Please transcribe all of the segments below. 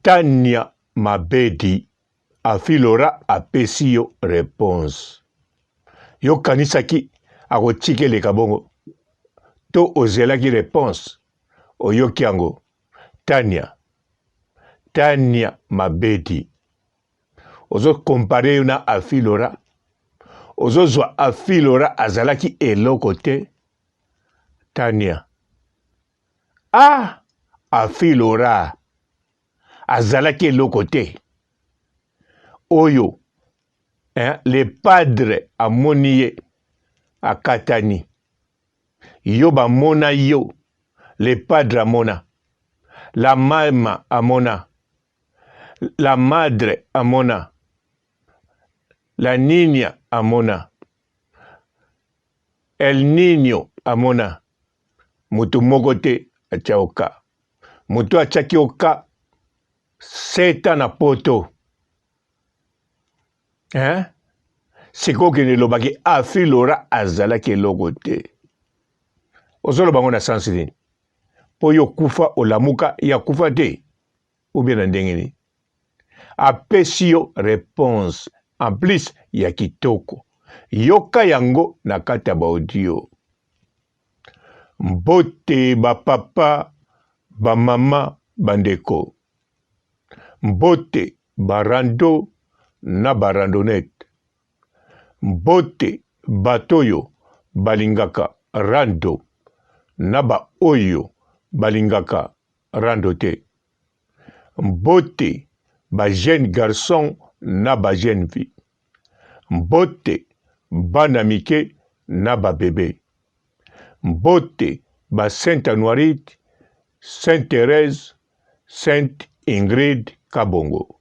Tania Mabedi afilora apesi yo réponse. Yo kanisaki akochike le kabongo. To ozelaki réponse. Oyoki yango. Tania Mabedi. Ozo compare yo na afilora. Ozo zwa afilora azalaki eloko te. Tania. Afilora. Azalaki eloko te. Oyo. Le padre amoniye akatani. Yo ba mona yo. Le padre amona. La mama amona. La madre amona. La niña amona. El niño amona. Mutu mogote achaoka. Mutu achaki oka. Seta na poto. Sikoki ni lobaki afilora azalaki eloko te. Ozolo bango na sansi nini. Po yo kufa olamuka ya kufa te. Ou bien na ndenge ni. Apesi yo réponse. En plus ya kitoko. Yoka yango na kati ya audio. Mbote ba papa, ba mama, bandeko. Mbote barando na barandonete. Mbote batoyo balingaka rando na ba oyo balingaka rando te. Mbote ba jeune garçon na ba jeune fille. Mbote bana mike na ba bébé. Mbote ba Sainte Anuarite, Sainte Thérèse, Sainte Ingrid Kabongo.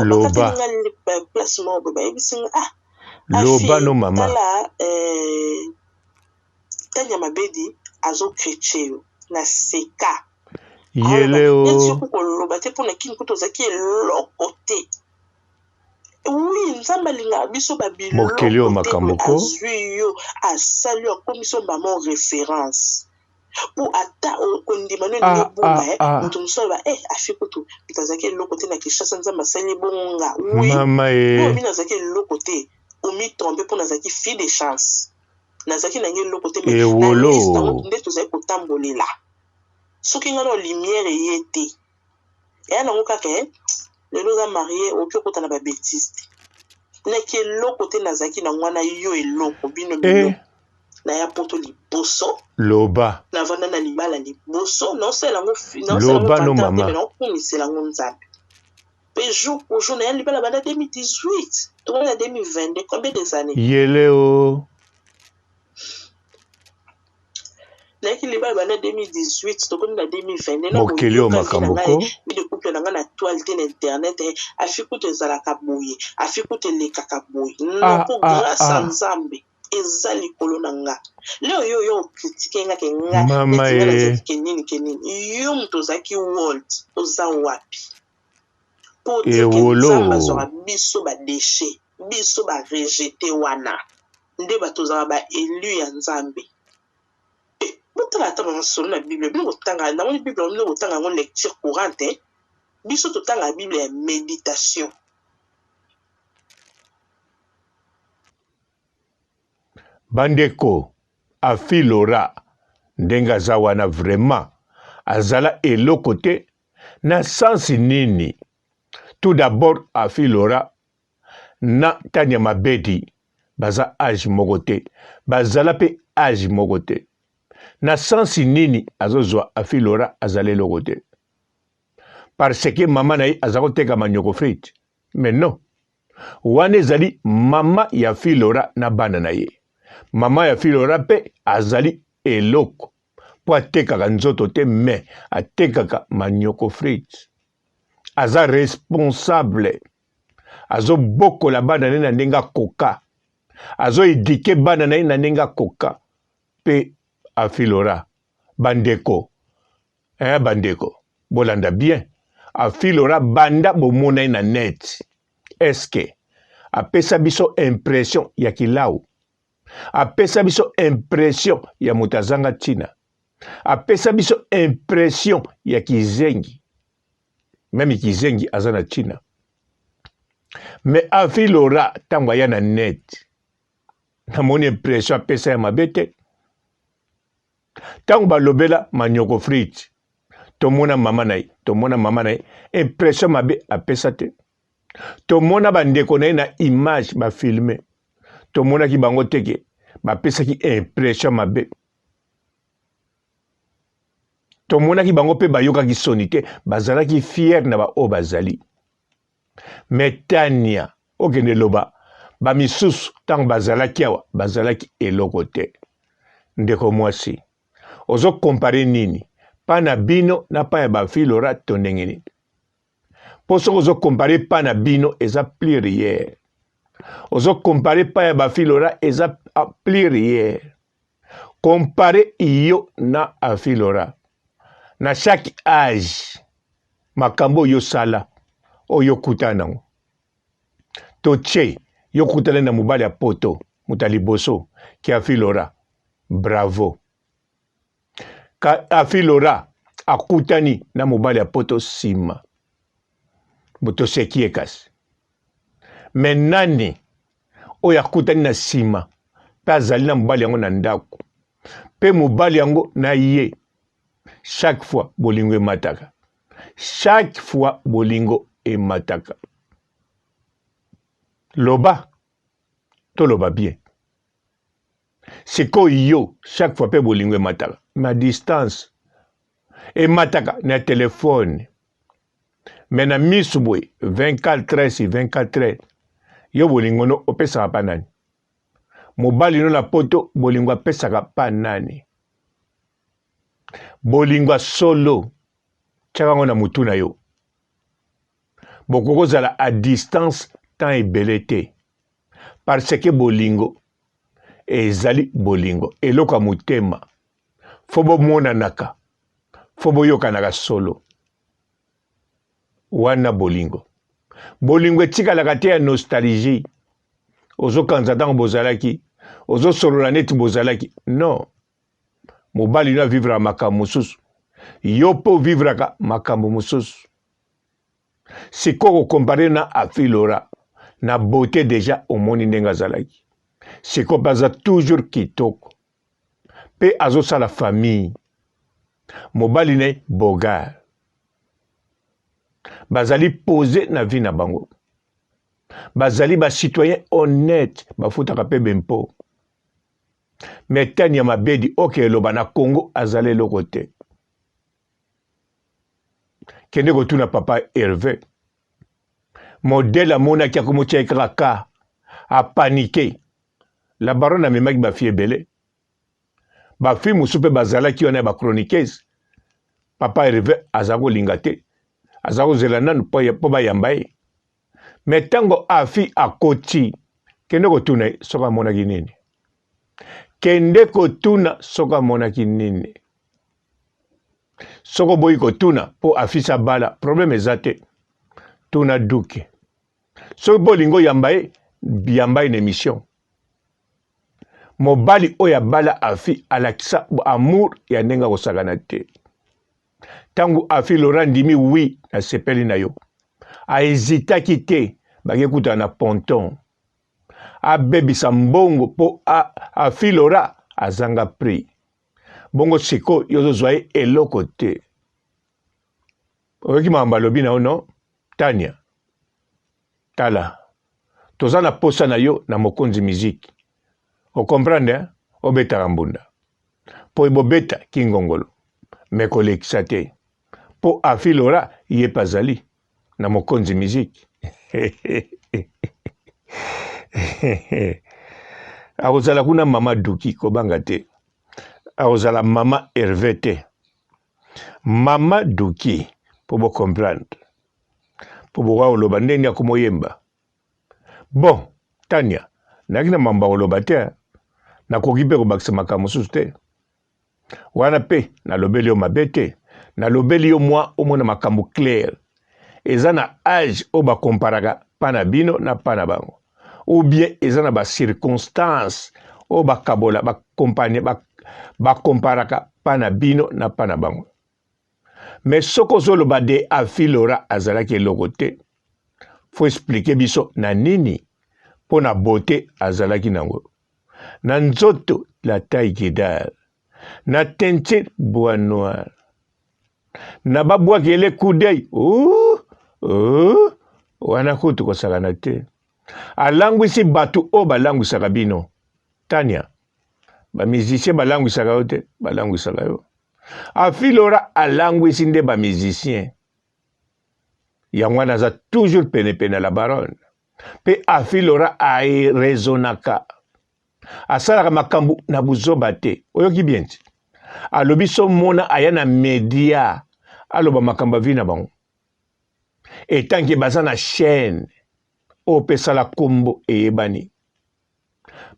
Loba. Loba no mama. Tania Mabedi azo chrétien na seka. Yeleo. Oui, nzambalinga biso babilo. Mokelio makamboko. Azuyo asali komiso maman référence. Pour ata ondimano ni bonga mutu musoba afikutu bitazaki lokote na kishasa nzamba sali bonga. Oui. Mama Bo bina zaki lokote omi tromper pour nazaki fille de chance. Nazaki nangi lokote mais na liste nde tozaki kotambolela. Soki ngana lumière yete. Et na ngokaka le loza marié au pio kota na ba bêtise. Na ke lokote nazaki na ngwana yo eloko bino bino. Na ya poto liboso. Loba. Na vanda na libala liboso. Non c'est la Loba no mama. Non c'est la ngonzabe. Pe jour pour jour na ya libala bana 2018. Tout en 2022 combien des années? Yeleo. Na ki libala bana 2018 to koni na 2022 Mokelio makamboko. Mi de couple na ngana toile de internet afiku te zalaka boye afiku te lekaka boye na ko grâce à Nzambe ezali kolona nga leo yo critique nga ke nga mama kenini yo mto zaki world oza wapi po dire que Nzambe zora biso ba déchet biso ba rejeté wana nde batozala ba élu ya Nzambe. Botala ta ba solo na Bible bi botanga na moni Bible on botanga ngon lecture courante biso totanga Bible ya méditation. Bandeko afilora ndenga za wana vraiment azala eloko te na sansi nini. Tout d'abord afilora na Tania Mabedi baza âge moko te bazala pe âge moko te. Na sansi nini azozwa afilora azale eloko te. Parce que mama na ye azako teka manyoko frite. Mais non. Wane ezali mama ya filora na bana na ye. Mama ya filora pe azali eloko. Po atekaka nzoto te mais atekaka manyoko frite. Aza responsable. Azo boko la bana na nenga koka. Azo idike bana na nenga koka. Pe afilora. Bandeko. Bandeko. Bolanda bien. Afilora banda bomona na net. Eske apesa biso impression ya kilau. Apesa biso impression ya mutazanga tina. apesa biso impression ya kizengi, même kizengi aza na China. Mais Afi Laura ntango aya na net namoni impression apesa ya mabe te. Ntango balobela Manioko Frit tomona mama na ye, impression mabe apesa te. Tomona bandeko na ye na image bafilme, tomonaki bango teke bapesaki impression mabe. Tomonaki bango pe bayokaki soni te, bazalaki fier na ba o bazali. Mais Tania okende loba bamisusu ntango bazalaki awa bazalaki eloko te. Ndeko mwasi ozo compare nini pa na bino na pa ya Afi Laura to ndenge nini? Po soko ozo compare pa na bino eza pluriel, ozo compare pa ya Afi Laura eza pluriel. Compare iyo na Afi Laura na chaque âge makambo yo sala oyo kutana nango. Toche yo kutana na mobali ya poto mutaliboso ki Afi Laura, bravo. Ka Afi Laura akutani na mobali ya poto sima boto seki ekasi. Menani oyo akutani na sima pe azali na mobali yango na ndako pe mobali yango na ye, chaque fois bolingo emataka, chaque fois bolingo emataka. Loba to loba bien siko yo chaque fois pe bolingo emataka ma distance emataka na telefone. Mais na misu boy 24 yo bolingo no opesaka pa nani? Mobali no na poto bolingo apesaka pa nani? Bolingo solo tshaka ngo na mutu na yo. Bokoko zala a distance temps ebele te parce que bolingo ezali bolingo eloko ya motema fo bomonanaka, fo boyokanaka solo. Wana bolingo etikalaka te ya nostalgie ozokanza ntango bozalaki, ozosolola neti bozalaki. Non, mobali no avivre makambo mosusu, yo po vivraka makambo mosusu. Sikoyo kompare na Afi Laura na beauté déjà omoni ndenge azalaki. Sikoyo baza toujours kitoko pe azosala famille. Mobali ne bogar bazali posé na vie na bango, bazali ba citoyen honnête, bafutaka pe bempo. Mais Tania Mabedi oke eloba na Congo azali eloko te. Kende kotuna papa Hervé modèle amonaki akomotia ekaka a paniqué. La baronne amemaki bafi ebele, bafi mosusu mpe bazalaki wana ya bachroniqueuse. Papa Hervé aza kolinga te, aza kozela nanu mpo bayamba ye. Mais ntango Afi akoti kende kotuna ye soki amonaki nini? Kende kotuna soki amonaki nini? Soko boyi kotuna po Afi sabala problème eza te, tuna duke. Soki bolingo yamba ye na émission. Mobali oya bala Afi alakisa amour ya ndenge kosakana te. Tangu Afi Laura ndimi oui na sepeli na yo, a hésitaki te bake kuta na ponton, a bebisa mbongo po Afi Laura azanga prix. Bongo siko yozozwa ye eloko te. Oyoki mamba lobi na ono Tania tala toza na posa na yo na mokonzi musique. O comprendre obetaka mbunda po ebobeta kingongolo me kolekisa te po Afi Laura ye pazali na mokonzi musique. Akozala kuna mama Duki kobanga te, akozala mama Hervé te, mama Duki po bo comprendre, po bo oloba ndenge akomoyemba. Bon Tania naki na mamba oloba te, nakoki mpe kobakisa makambo mosusu te. Wana pe nalobeli yo mabe te, nalobeli yo mwa omona makambo clair. Eza na âge o bakomparaka pa na bino na pa na bango, ou bien eza na ba circonstance o bakabola bakompane bakomparaka pa na bino na pa na bango. Mais soko ozoloba de afilora azalaki eloko te, faut expliquer biso na nini po na beauté azalaki nango. Na nzoto la taille guidale, na teinture bois noir, na babwaki ele coup d'œil, wana kutu kosakana te. Alangwisi batu o balangwisaka bino. Tania, ba musicien balangwisaka yo te, balangwisaka yo. Afilora alangwisi nde ba musicien. Yango naza toujours pene la baronne. Pe afilora ai rezonaka. Asalaka makambu na buzoba te. Oyoki bien ti. Alobi so mona aya na media. Aloba makamba vina bango. Etanki baza na chaîne. Opesa la kombo eyebani.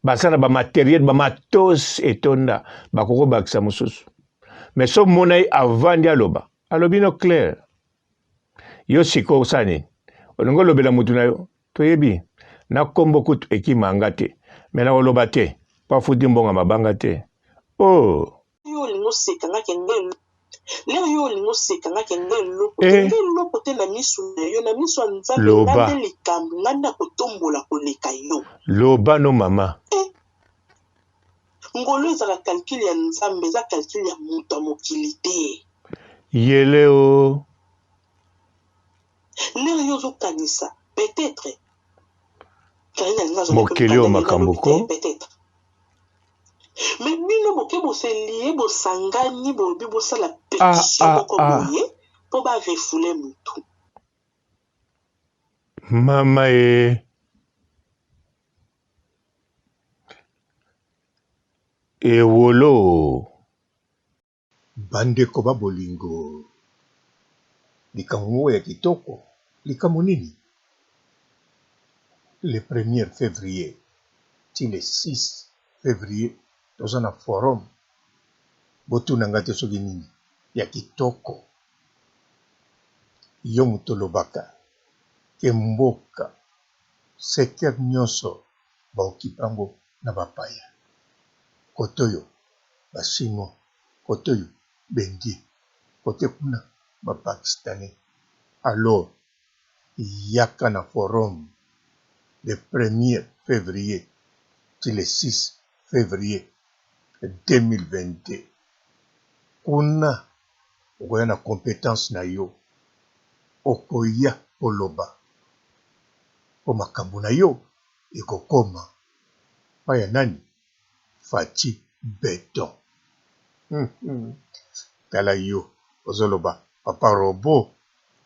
Basana ba matériel ba matos etonda bakoko bakisa mususu. Mais so mona avandi aloba. Alobi no clair. Yo siko sani. Olongo lobela mutu na yo. Toyebi. Na kombo kutu ekimanga te. Mena oloba te. Pa futi mbonga mabanga te. Oh. Yo lingo sekanga kengelo. Leo yo lingo sekanga kengelo. Kengelo kote na misu na yo na misu anzambe ngande likambu nganda kotombola koleka yo. Loba no mama. Ngolo ezala calcul ya nzambe za calcul ya mutu mokili te. Yele o. Leo yo zo kanisa peut-être. Mokili o makambo ko. Peut-être. Mais bino boke bo se lié bo sangani bo bi bo sala pétition ko boye po ba refouler mutu. Mama wolo bande ko ba bolingo likambo ya kitoko likambo nini le 1er février ti le 6 février toza na forum botunanga te soki nini ya kitoko yo moto olobaka ke mboka secteur nyonso baokipa yango na bapaya kote oyo bachinois kote oyo bendie kote kuna bapakistanais. Alors yaka na forum le 1er février ti le 6 février 2022 kuna okoya na compétence na yo okoya koloba po makambo na yo ekokoma pa ya nani Fati Beton. Tala yo ozoloba papa robo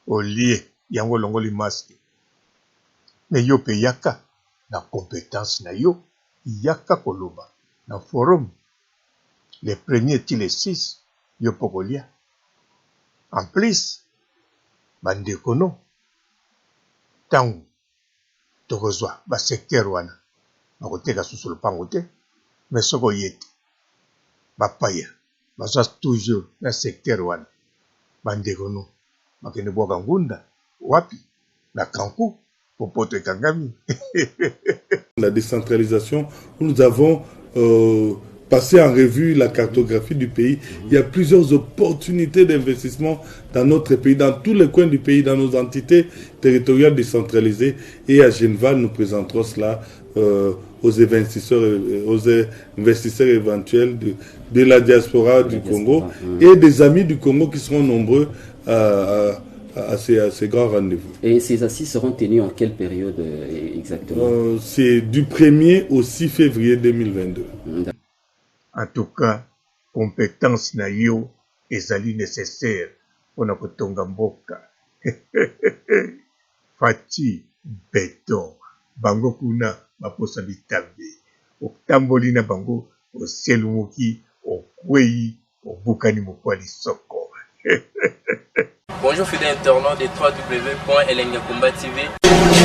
olie yango longoli masque. Mais yo pe yaka na compétence na yo yaka koloba na forum le 1er ti le 6 yo pokolia. En plus bandeko no tango tokozwa ba secteur wana bakoteka susu lopango te. Mais soko yete bapaya bazwa toujours na secteur wana bandeko no bakende bwaka ngunda wapi na kanku popoto ekangami. La décentralisation, nous avons passé en revue la cartographie du pays. Il y a plusieurs opportunités d'investissement dans notre pays, dans tous les coins du pays, dans nos entités territoriales décentralisées. Et à Geneva, nous présenterons cela aux investisseurs éventuels de la diaspora du Congo et des amis du Congo qui seront nombreux à ces grands rendez-vous. Et ces assises seront tenues en quelle période exactement? C'est du 1er au 6 février 2022. En tout cas, compétence na yo ezali nécessaire pour na kotonga mboka. Fati Beton bango kuna baposa bitambe otamboli na bango oselumuki okwei obukani mokwali soko. Bonjour fidèles internautes de www.elengiakomba TV.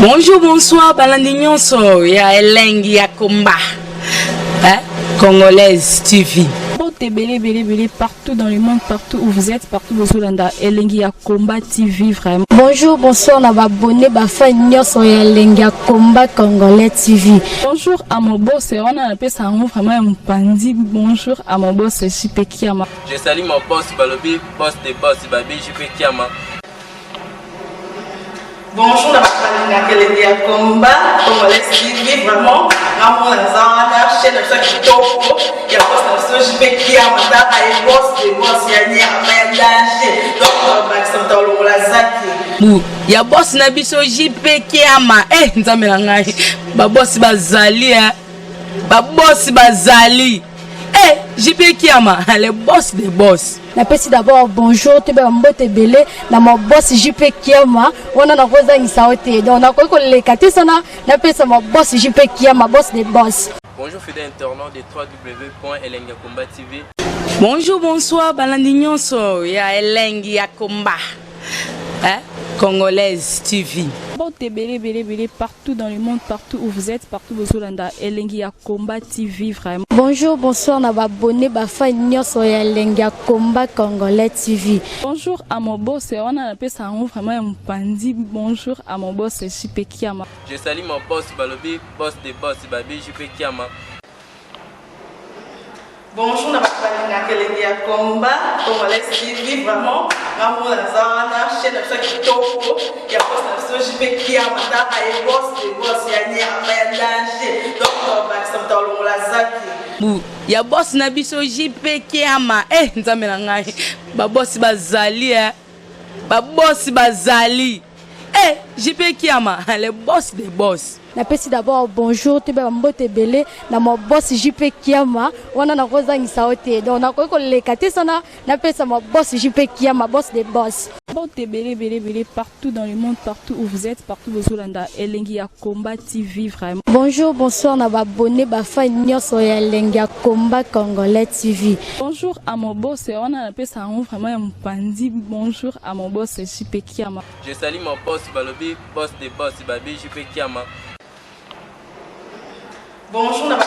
Bonjour, bonsoir, balandi nyonso ya Elengi ya Komba. Congolaise TV. Belé, partout dans le monde, partout où vous êtes, partout où vous êtes, Elengi à Combat TV, vraiment. Bonjour, bonsoir, on a abonné, sur Elengi à Combat Congolais TV. Bonjour à mon boss, on a appelé ça vraiment un pandi. Bonjour à mon boss, JP Kiama. Je salue mon boss Balobi, boss des boss, Babi, JP Kiama. Bonjour, la Elengi à Combat Congolais TV, vraiment. Ramon Lazana, chaîne de ceux qui topo, il y a pas de JP Kiama, et boss des boss, il y a un danger. Donc, Maxime Tolo Lazaki. Il y a boss Nabiso JP Kiama. Nzamenangai. Ba boss bazali, ba boss bazali. JP Kiama, le boss des boss. Napesi d'abord bonjour, tu es mbote belé, na mon boss JP Kiama, on a rosa insaote. Donc on a quoi les catés sana, napesi mon boss JP Kiama, boss des boss. Bonjour fidèles internautes de www.Elengi à Combat TV. Bonjour, bonsoir, Balandinyon so, ya Elengi à Combat. Congolaise TV. Belé, partout dans le monde, partout où vous êtes, partout où vous êtes, Elengi à Combat TV, vraiment. Bonjour, bonsoir, on a abonné, sur Elengi à Combat Congolais TV. Bonjour à mon boss, on a appelé ça vraiment un pandi. Bonjour à mon boss, JP Kiama. Je salue mon boss Balobi, boss des boss, Babi, JP Kiama. Bonjour, la Elengi à Combat Congolais TV, vraiment. Ramon Lazana, chaîne de ceux qui topo, il y a pas de JP Kiama, et boss des boss, il y a un danger. Donc, Maxime Tolo Lazaki. Il y a boss Nabiso JP Kiama. Nzamenangai. Ba boss bazali, ba boss bazali. JP Kiama, le boss des boss. Napesi d'abord bonjour, tu es mbote belé, na mon boss JP Kiama, on a rosa insaote. Donc on a quoi les catés sana, napesi mon boss JP Kiama, boss des boss. Belé, partout dans le monde, partout où vous êtes, partout où vous êtes, Elengi à Combat TV, vraiment. Bonjour, bonsoir, on a abonné, sur Elengi à Combat Congolais TV. Bonjour à mon boss, on a appelé ça vraiment un pandi. Bonjour à mon boss, JP Kiama. Je salue mon boss Balobi, boss des boss, Babi, JP Kiama. Bonjour, la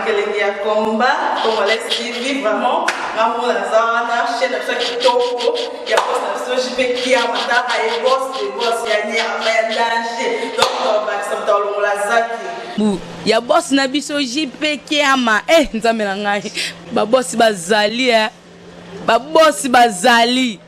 Elengi à Combat Congolais TV, vraiment. Ramon Lazana, chaîne de ceux qui topo, il y a pas de JP Kiama, et boss des boss, il y a un danger. Donc, Maxime Tolo Lazaki. Il y a boss Nabiso JP Kiama. Nzamenangai. Ba boss bazali, ba boss bazali.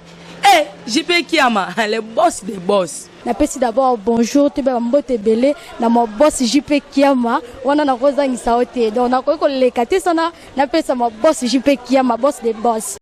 JP Kiama, le boss des boss. Napesi d'abord bonjour, tu es mbote belé, na mon boss JP Kiama, on a rosa insaote. Donc on a quoi les catés sana, napesi mon boss JP Kiama, boss des boss.